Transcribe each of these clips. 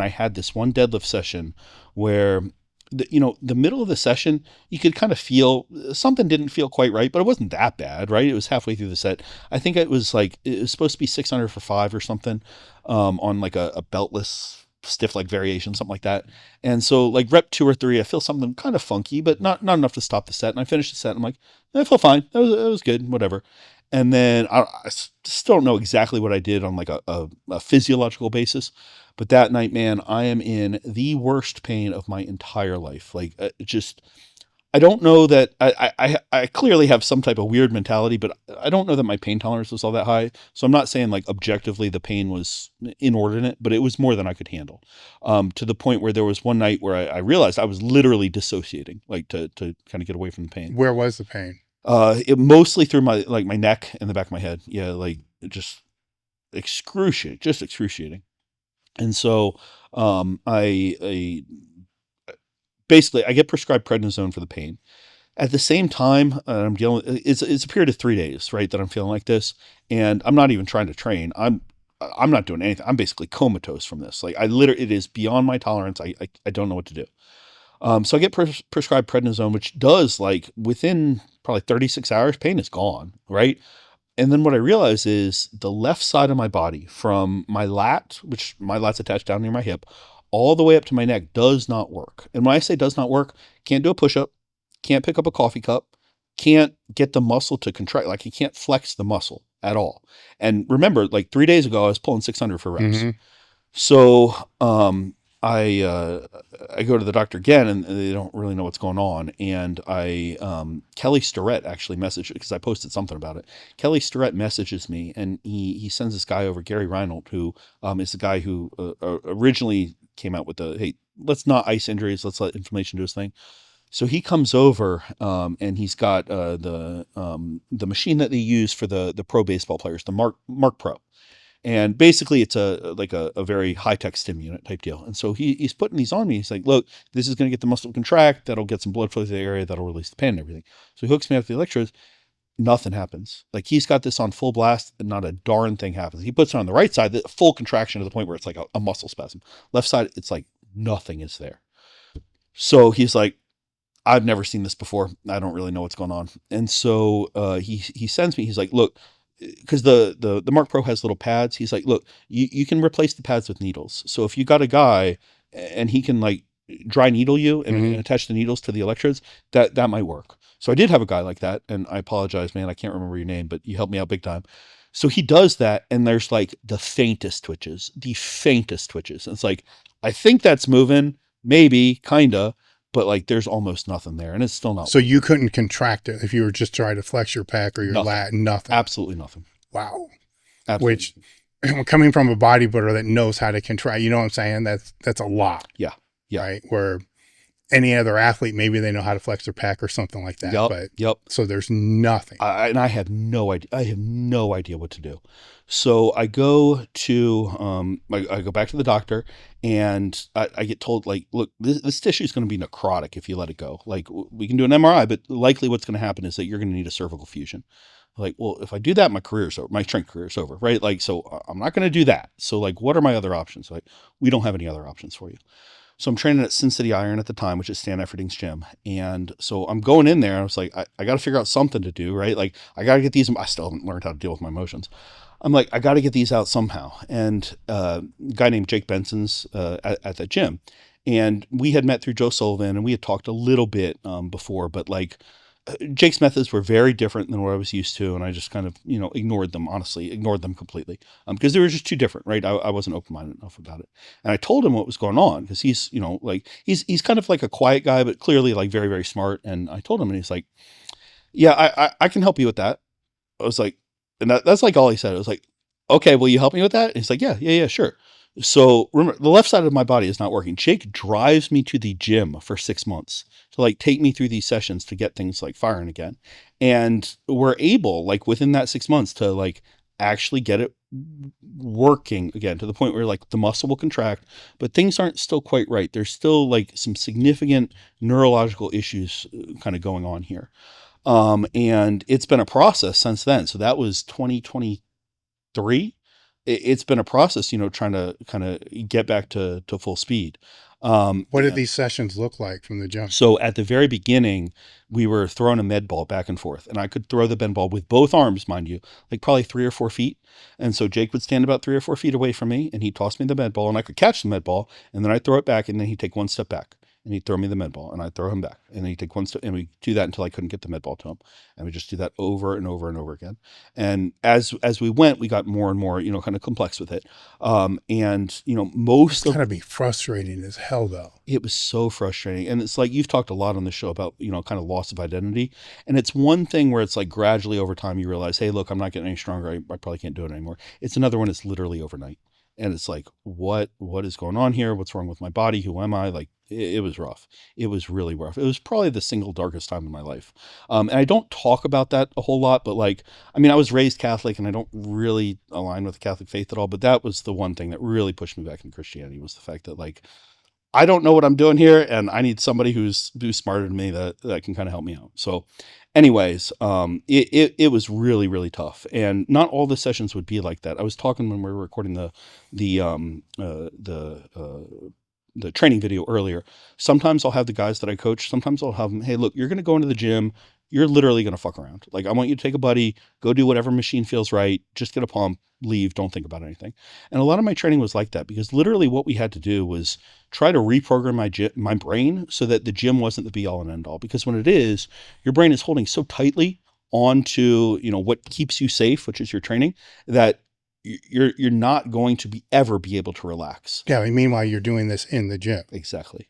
and I had this one deadlift session where the middle of the session, you could kind of feel something didn't feel quite right, but it wasn't that bad, right? It was halfway through the set. I think it was supposed to be 600 for 5 or something, on like a beltless stiff leg variation, something like that. And so like rep 2 or 3, I feel something kind of funky, but not enough to stop the set. And I finished the set. And I'm like, I feel fine. It was good, whatever. And then I still don't know exactly what I did on like a physiological basis, but that night, man, I am in the worst pain of my entire life. Like, I don't know that I clearly have some type of weird mentality, but I don't know that my pain tolerance was all that high. So I'm not saying like objectively the pain was inordinate, but it was more than I could handle. To the point where there was one night where I realized I was literally dissociating, like to kind of get away from the pain. Where was the pain? It mostly through my neck and the back of my head. Yeah, like just excruciating. And so, I basically I get prescribed prednisone for the pain. At the same time, I'm dealing with, it's a period of 3 days, right, that I'm feeling like this, and I'm not even trying to train. I'm not doing anything. I'm basically comatose from this. Like it is beyond my tolerance. I don't know what to do. So I get prescribed prednisone, which does, like, within probably 36 hours, pain is gone, right? And then what I realize is the left side of my body, from my lat, which my lat's attached down near my hip, all the way up to my neck, does not work. And when I say does not work, can't do a push-up, can't pick up a coffee cup, can't get the muscle to contract. Like, you can't flex the muscle at all. And remember, like 3 days ago, I was pulling 600 for reps. Mm-hmm. So, I go to the doctor again, and they don't really know what's going on. And Kelly Starrett actually messaged, because I posted something about it. Kelly Starrett messages me, and he sends this guy over, Gary Reinhold, who is the guy who originally came out with hey, let's not ice injuries, let's let inflammation do his thing. So he comes over, and he's got the machine that they use for the pro baseball players, the Mark Pro. And basically it's a very high-tech stim unit type deal. And so he's putting these on me. He's like, look, this is going to get the muscle to contract. That'll get some blood flow to the area. That'll release the pain and everything. So he hooks me up to the electrodes. Nothing happens. Like, he's got this on full blast and not a darn thing happens. He puts it on the right side, the full contraction to the point where it's like a muscle spasm. Left side, it's like nothing is there. So he's like, I've never seen this before. I don't really know what's going on. And so he sends me, he's like, look, because the Mark Pro has little pads. He's like, look, you can replace the pads with needles. So if you got a guy and he can like dry needle you and attach the needles to the electrodes, that might work. So I did have a guy like that, and I apologize, man, I can't remember your name, but you helped me out big time. So he does that, and there's like the faintest twitches. And it's like, I think that's moving, maybe, kinda, but like there's almost nothing there, and it's still not. So you couldn't contract it if you were just trying to flex your pec or your lat, nothing. Absolutely nothing. Wow. Absolutely. Which, coming from a bodybuilder that knows how to contract, you know what I'm saying? That's a lot. Yeah. Right. Where any other athlete, maybe they know how to flex their pec or something like that. Yep. So there's nothing. And I have no idea. I have no idea what to do. So I go to, I go back to the doctor, and I get told, like, look, this tissue is going to be necrotic if you let it go. Like, we can do an MRI, but likely what's going to happen is that you're going to need a cervical fusion. Like, well, if I do that, my career's over, my strength career's over, right? Like, so I'm not going to do that. So like, what are my other options? Like, we don't have any other options for you. So I'm training at Sin City Iron at the time, which is Stan Efferding's gym. And so I'm going in there, and I was like, I got to figure out something to do, right? Like, I got to get these. I still haven't learned how to deal with my emotions. I'm like, I got to get these out somehow. And a guy named Jake Benson's at the gym. And we had met through Joe Sullivan, and we had talked a little bit before, but like, Jake's methods were very different than what I was used to. And I just kind of, ignored them completely. Because they were just too different, right? I wasn't open-minded enough about it. And I told him what was going on, because he's, he's kind of like a quiet guy, but clearly like very, very smart. And I told him, and he's like, yeah, I can help you with that. I was like, and that's like all he said. I was like, okay, will you help me with that? And he's like, yeah, sure. So remember, the left side of my body is not working. Jake drives me to the gym for 6 months to like take me through these sessions to get things like firing again. And we're able, like, within that 6 months to like actually get it working again, to the point where like the muscle will contract, but things aren't still quite right. There's still like some significant neurological issues kind of going on here. And it's been a process since then. So that was 2023. it's been a process, trying to kind of get back to full speed. What did these sessions look like from the jump? So at the very beginning, we were throwing a med ball back and forth, and I could throw the med ball with both arms, mind you, like probably 3 or 4 feet. And so Jake would stand about 3 or 4 feet away from me, and he'd toss me the med ball, and I could catch the med ball, and then I'd throw it back, and then he'd take one step back, and he'd throw me the med ball, and I'd throw him back, and then he'd take one step, and we do that until I couldn't get the med ball to him, and we just do that over and over and over again. And as we went, we got more and more, kind of complex with it. And most It's gotta be frustrating as hell, though. it was so frustrating. And it's like, you've talked a lot on the show about, kind of loss of identity. And it's one thing where it's like gradually over time you realize, hey, look, I'm not getting any stronger. I probably can't do it anymore. It's another one. It's literally overnight. And it's like, what is going on here? What's wrong with my body? Who am I? Like, it was rough. It was really rough. It was probably the single darkest time in my life. And I don't talk about that a whole lot, but like, I mean, I was raised Catholic and I don't really align with the Catholic faith at all, but that was the one thing that really pushed me back into Christianity, was the fact that, like, I don't know what I'm doing here, and I need somebody who's smarter than me that can kind of help me out. So anyways, it was really, really tough, and not all the sessions would be like that. I was talking when we were recording the training video earlier. Sometimes I'll have the guys that I coach, sometimes I'll have them, hey, look, you're going to go into the gym. You're literally going to fuck around. Like, I want you to take a buddy, go do whatever machine feels right. Just get a pump, leave, don't think about anything. And a lot of my training was like that, because literally what we had to do was try to reprogram my brain so that the gym wasn't the be all and end all. Because when it is, your brain is holding so tightly onto, what keeps you safe, which is your training, that you're not going to ever be able to relax. Yeah. Meanwhile, you're doing this in the gym. Exactly.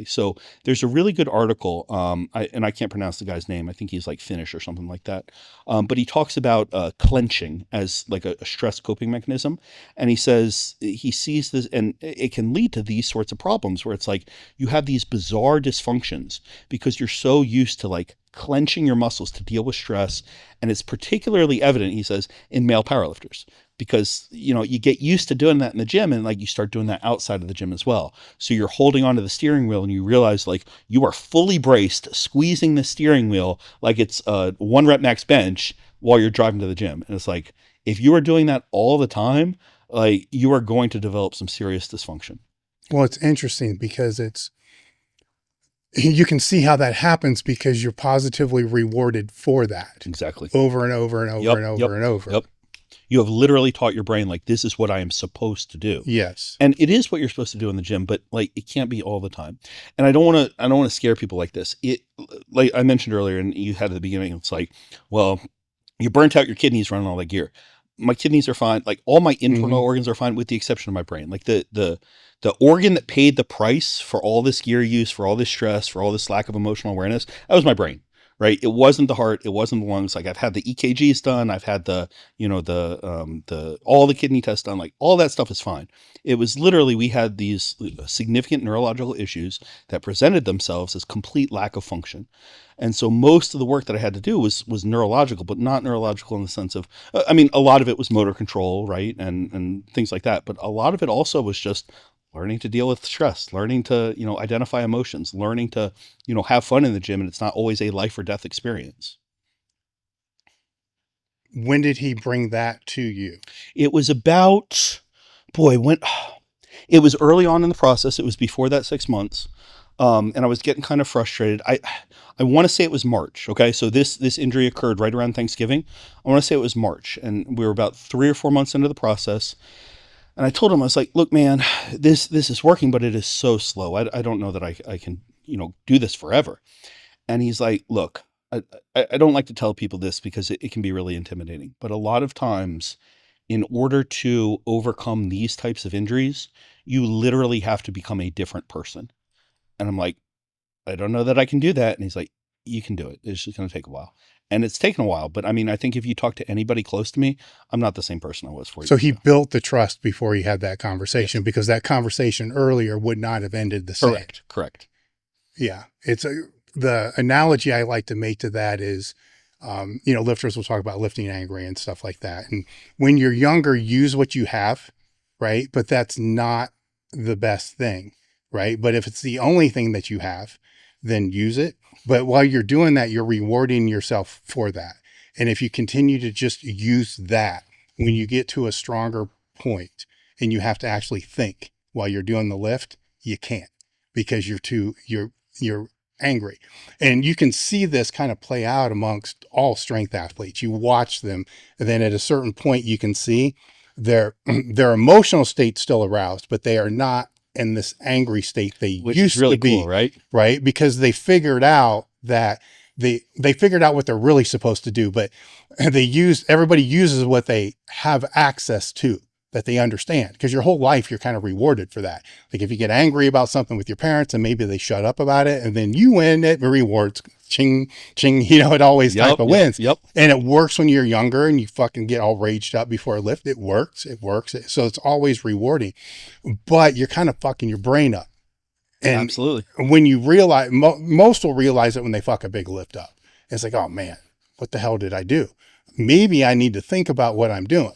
So there's a really good article, I can't pronounce the guy's name. I think he's like Finnish or something like that. But he talks about clenching as like a stress coping mechanism. And he says he sees this, and it can lead to these sorts of problems where it's like you have these bizarre dysfunctions because you're so used to like clenching your muscles to deal with stress. And it's particularly evident, he says, in male powerlifters, because, you get used to doing that in the gym, and like you start doing that outside of the gym as well. So you're holding onto the steering wheel and you realize like you are fully braced, squeezing the steering wheel like it's a 1 rep max bench while you're driving to the gym. And it's like, if you are doing that all the time, like, you are going to develop some serious dysfunction. Well, it's interesting because you can see how that happens because you're positively rewarded for that. Exactly. Over and over and over and over and over. Yep. You have literally taught your brain, like, this is what I am supposed to do. Yes. And it is what you're supposed to do in the gym, but like, it can't be all the time. And I don't want to scare people like this. It, like I mentioned earlier, and you had at the beginning, it's like, well, you burnt out your kidneys running all that gear. My kidneys are fine. Like, all my internal organs are fine with the exception of my brain. Like the organ that paid the price for all this gear use, for all this stress, for all this lack of emotional awareness, that was my brain. Right. It wasn't the heart. It wasn't the lungs. Like, I've had the EKGs done. I've had all the kidney tests done. Like, all that stuff is fine. It was literally, we had these significant neurological issues that presented themselves as complete lack of function. And so most of the work that I had to do was neurological, but not neurological in the sense of, a lot of it was motor control, right? And things like that. But a lot of it also was just learning to deal with stress, learning to, identify emotions, learning to, have fun in the gym. And it's not always a life or death experience. When did he bring that to you? It was about, it was early on in the process. It was before that 6 months. And I was getting kind of frustrated. I want to say it was March. Okay. So this injury occurred right around Thanksgiving. I want to say it was March, and we were about 3 or 4 months into the process. And I told him, I was like, look, man, this is working, but it is so slow. I don't know that I can, do this forever. And he's like, look, I don't like to tell people this because it can be really intimidating. But a lot of times, in order to overcome these types of injuries, you literally have to become a different person. And I'm like, I don't know that I can do that. And he's like, you can do it. It's just going to take a while. And it's taken a while, but I think if you talk to anybody close to me, I'm not the same person I was 4 years ago. So he ago. built the trust before he had that conversation, yes, because that conversation earlier would not have ended the same. Correct. Yeah. The analogy I like to make to that is, lifters will talk about lifting angry and stuff like that. And when you're younger, use what you have, right? But that's not the best thing, right? But if it's the only thing that you have, then use it. But while you're doing that, you're rewarding yourself for that. And if you continue to just use that when you get to a stronger point and you have to actually think while you're doing the lift, you can't, because you're angry. And you can see this kind of play out amongst all strength athletes. You watch them, and then at a certain point you can see their emotional state's still aroused, but they are not in this angry state they Which used is really to be, cool, right? right? Because they figured out that they figured out what they're really supposed to do, but everybody uses what they have access to, that they understand, because your whole life you're kind of rewarded for that. Like if you get angry about something with your parents and maybe they shut up about it, and then you win, it rewards, ching ching, it always type of wins. Yep. And it works when you're younger and you fucking get all raged up before a lift. It works. So it's always rewarding, but you're kind of fucking your brain up. And absolutely, when you realize, most will realize it when they fuck a big lift up. It's like, oh man, what the hell did I do? Maybe I need to think about what I'm doing.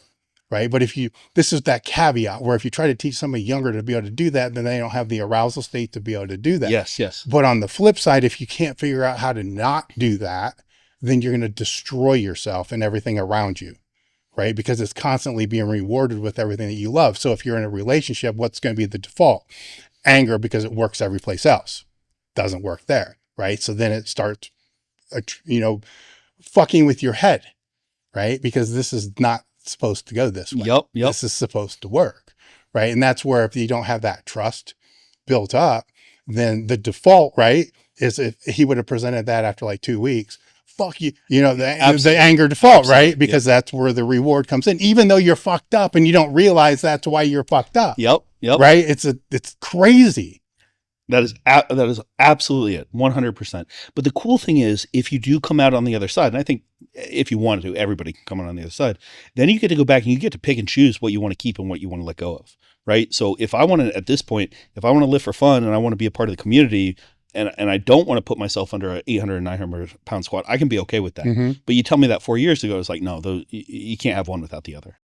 Right. But this is that caveat where if you try to teach somebody younger to be able to do that, then they don't have the arousal state to be able to do that. Yes. But on the flip side, if you can't figure out how to not do that, then you're going to destroy yourself and everything around you. Right. Because it's constantly being rewarded with everything that you love. So if you're in a relationship, what's going to be the default? Anger, because it works every place else. Doesn't work there. Right. So then it starts, fucking with your head. Right. Because this is not supposed to go this way. Yep. This is supposed to work. Right. And that's where if you don't have that trust built up, then the default, right, is if he would have presented that after like 2 weeks, fuck you, the anger default, absolutely, right? Because that's where the reward comes in, even though you're fucked up and you don't realize that's why you're fucked up. Yep. Right. It's crazy. That is absolutely it, 100%. But the cool thing is, if you do come out on the other side, and I think if you wanted to, everybody can come out on the other side, then you get to go back and you get to pick and choose what you want to keep and what you want to let go of, right? So if I want to, at this point, if I want to live for fun and I want to be a part of the community, and I don't want to put myself under an 800, 900 pound squat, I can be okay with that. Mm-hmm. But you tell me that 4 years ago, it's like, no, you can't have one without the other.